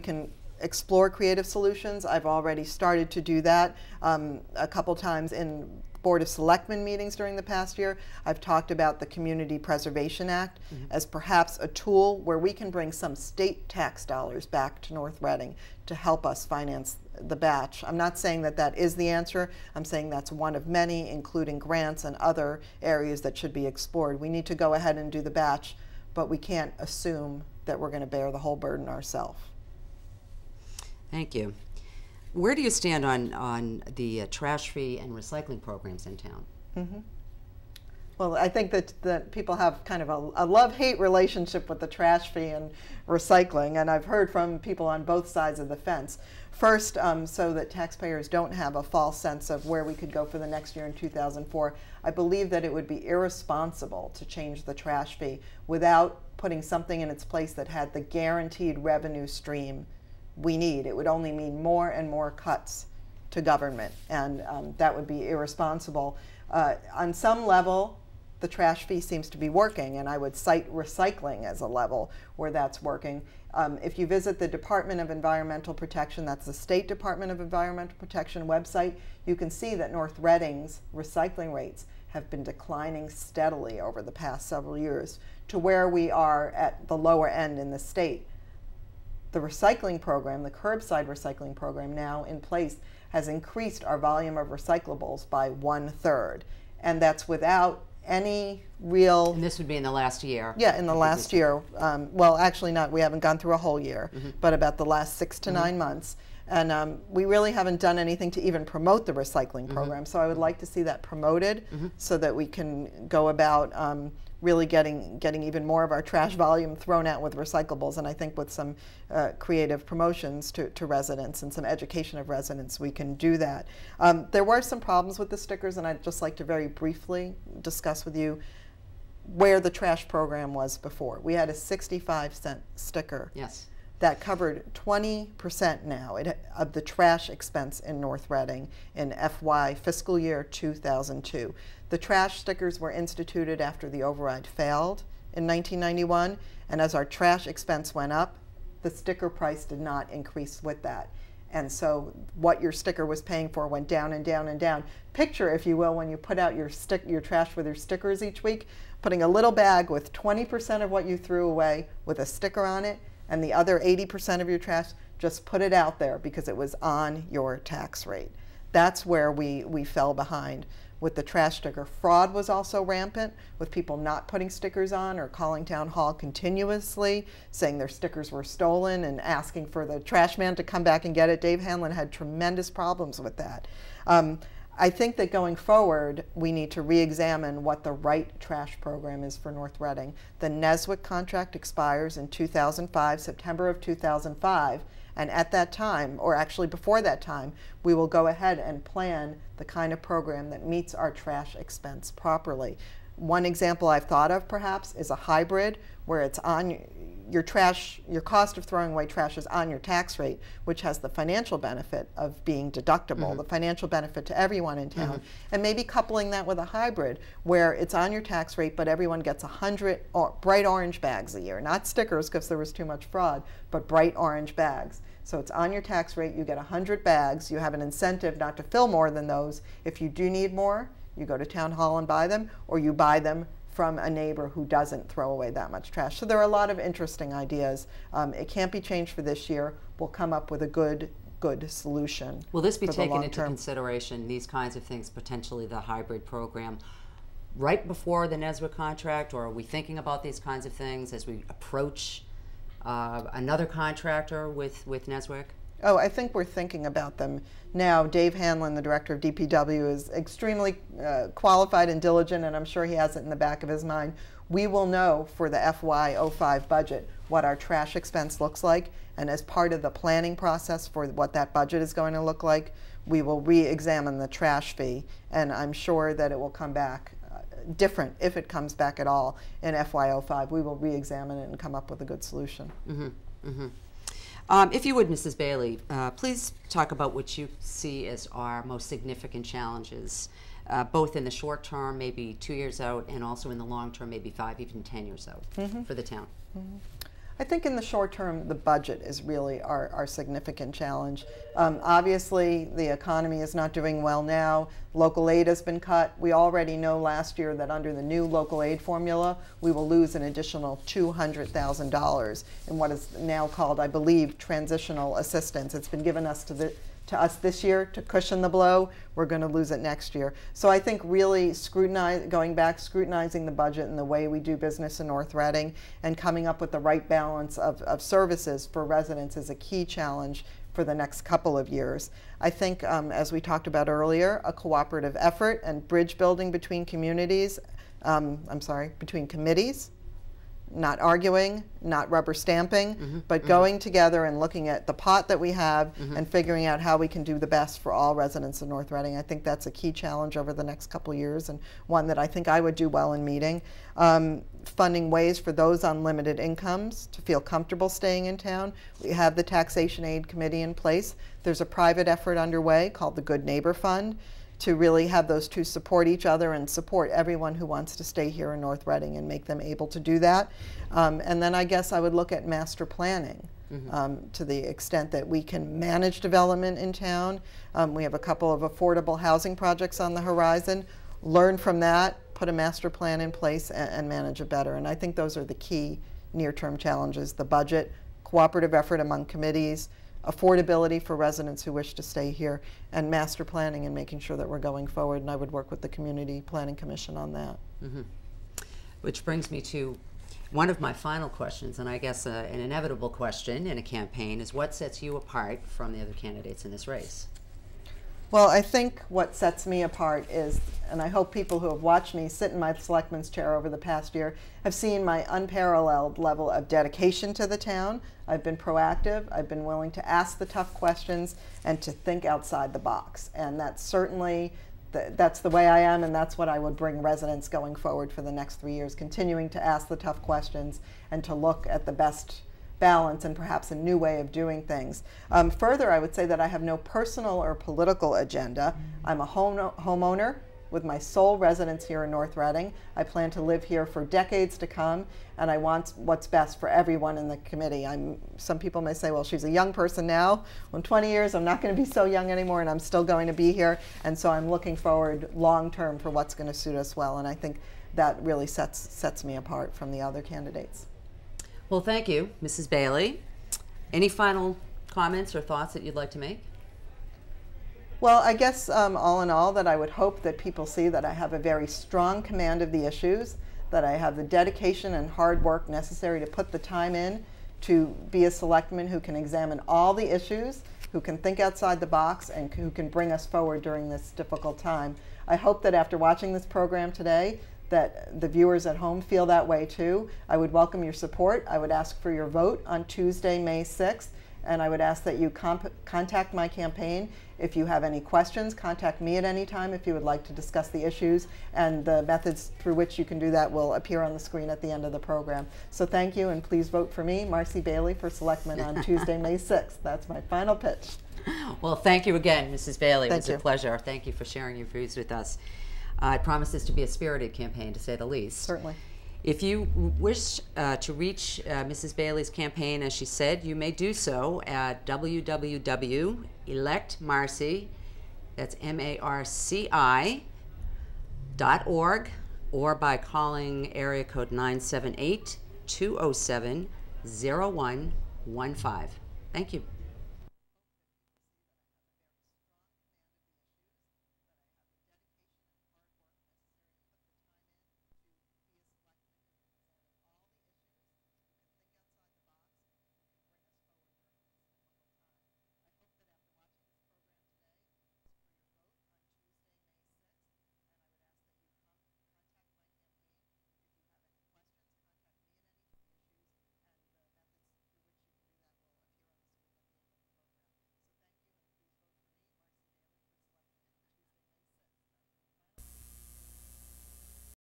can explore creative solutions. I've already started to do that a couple times in Board of Selectmen meetings during the past year. I've talked about the Community Preservation Act as perhaps a tool where we can bring some state tax dollars back to North Reading to help us finance the batch. I'm not saying that that is the answer. I'm saying that's one of many, including grants and other areas that should be explored. We need to go ahead and do the batch, but we can't assume that we're going to bear the whole burden ourselves. Thank you. Where do you stand on the trash fee and recycling programs in town? Well, I think that people have kind of a love-hate relationship with the trash fee and recycling, and I've heard from people on both sides of the fence. First, so that taxpayers don't have a false sense of where we could go for the next year in 2004, I believe that it would be irresponsible to change the trash fee without putting something in its place that had the guaranteed revenue stream we need. It would only mean more and more cuts to government, and that would be irresponsible. On some level, the trash fee seems to be working, and I would cite recycling as a level where that's working. If you visit the Department of Environmental Protection, that's the State Department of Environmental Protection website, you can see that North Reading's recycling rates have been declining steadily over the past several years to where we are at the lower end in the state. The recycling program, the curbside recycling program now in place, has increased our volume of recyclables by 1/3. And that's without any real... And this would be in the last year. Yeah, in the last year. Well, actually not, we haven't gone through a whole year, but about the last 6 to 9 months. And we really haven't done anything to even promote the recycling program. So I would like to see that promoted so that we can go about really getting even more of our trash volume thrown out with recyclables. And I think with some creative promotions to residents and some education of residents, we can do that. There were some problems with the stickers, and I'd just like to very briefly discuss with you where the trash program was before. We had a 65-cent sticker. Yes. That covered 20% now of the trash expense in North Reading in FY fiscal year 2002. The trash stickers were instituted after the override failed in 1991, and as our trash expense went up, the sticker price did not increase with that. And so what your sticker was paying for went down and down and down. Picture, if you will, when you put out your trash with your stickers each week, putting a little bag with 20% of what you threw away with a sticker on it, and the other 80% of your trash, just put it out there because it was on your tax rate. That's where we fell behind with the trash sticker. Fraud was also rampant, with people not putting stickers on or calling town hall continuously, saying their stickers were stolen and asking for the trash man to come back and get it. Dave Hanlon had tremendous problems with that. I think that going forward, we need to re-examine what the right trash program is for North Reading. The Neswick contract expires in 2005, September of 2005, and at that time, or actually before that time, we will go ahead and plan the kind of program that meets our trash expense properly. One example I've thought of perhaps is a hybrid where it's on your trash, your cost of throwing away trash is on your tax rate, which has the financial benefit of being deductible, the financial benefit to everyone in town, and maybe coupling that with a hybrid where it's on your tax rate, but everyone gets 100 bright orange bags a year, not stickers because there was too much fraud, but bright orange bags. So it's on your tax rate, you get 100 bags, you have an incentive not to fill more than those. If you do need more, you go to town hall and buy them, or you buy them from a neighbor who doesn't throw away that much trash. So there are a lot of interesting ideas. It can't be changed for this year. We'll come up with a good solution. Will this be taken into consideration, these kinds of things, potentially the hybrid program, right before the Neswick contract, or are we thinking about these kinds of things as we approach another contractor with Neswick? Oh, I think we're thinking about them now. Dave Hanlon, the director of DPW, is extremely qualified and diligent, and I'm sure he has it in the back of his mind. We will know for the FY05 budget what our trash expense looks like, and as part of the planning process for what that budget is going to look like, we will re-examine the trash fee, and I'm sure that it will come back different if it comes back at all in FY05. We will re-examine it and come up with a good solution. If you would, Mrs. Bailey, please talk about what you see as our most significant challenges, both in the short term, maybe 2 years out, and also in the long term, maybe 5, even 10 years out for the town. I think in the short term, the budget is really our significant challenge. Obviously, the economy is not doing well now. Local aid has been cut. We already know last year that under the new local aid formula, we will lose an additional $200,000 in what is now called, I believe, transitional assistance. It's been given us to us this year to cushion the blow. We're going to lose it next year. So I think really scrutinizing the budget and the way we do business in North Reading and coming up with the right balance of services for residents is a key challenge for the next couple of years. I think, as we talked about earlier, a cooperative effort and bridge building between communities, between committees, not arguing, not rubber stamping, but going together and looking at the pot that we have and figuring out how we can do the best for all residents of North Reading. I think that's a key challenge over the next couple of years, and one that I think I would do well in meeting. Funding ways for those on limited incomes to feel comfortable staying in town. We have the Taxation Aid Committee in place. There's a private effort underway called the Good Neighbor Fund to really have those two support each other and support everyone who wants to stay here in North Reading and make them able to do that. And then I guess I would look at master planning to the extent that we can manage development in town. We have a couple of affordable housing projects on the horizon. Learn from that, put a master plan in place, and manage it better. And I think those are the key near-term challenges: the budget, cooperative effort among committees, affordability for residents who wish to stay here, and master planning and making sure that we're going forward. And I would work with the Community Planning Commission on that. Which brings me to one of my final questions, and I guess an inevitable question in a campaign is, what sets you apart from the other candidates in this race? Well, I think what sets me apart is, and I hope people who have watched me sit in my selectman's chair over the past year have seen my unparalleled level of dedication to the town. I've been proactive, I've been willing to ask the tough questions and to think outside the box. And that's certainly, that's the way I am, and that's what I would bring residents going forward for the next 3 years, continuing to ask the tough questions and to look at the best balance and perhaps a new way of doing things. Further, I would say that I have no personal or political agenda. I'm a homeowner with my sole residence here in North Reading. I plan to live here for decades to come, and I want what's best for everyone in the committee. Some people may say, well, she's a young person now. Well, in 20 years, I'm not going to be so young anymore, and I'm still going to be here. And so I'm looking forward long term for what's going to suit us well. And I think that really sets me apart from the other candidates. Well, thank you, Mrs. Bailey. Any final comments or thoughts that you'd like to make? Well, I guess all in all, that I would hope that people see that I have a very strong command of the issues, that I have the dedication and hard work necessary to put the time in to be a selectman who can examine all the issues, who can think outside the box, and who can bring us forward during this difficult time. I hope that after watching this program today, that the viewers at home feel that way too. I would welcome your support. I would ask for your vote on Tuesday, May 6th, and I would ask that you contact my campaign. If you have any questions, contact me at any time if you would like to discuss the issues, and the methods through which you can do that will appear on the screen at the end of the program. So thank you, and please vote for me, Marcy Bailey, for Selectman on Tuesday, May 6th. That's my final pitch. Well, thank you again, Mrs. Bailey. It was a pleasure. Thank you for sharing your views with us. I promise this to be a spirited campaign, to say the least. Certainly. If you wish to reach Mrs. Bailey's campaign, as she said, you may do so at www.electmarcy, that's MARCI.org, or by calling area code 978-207-0115. Thank you.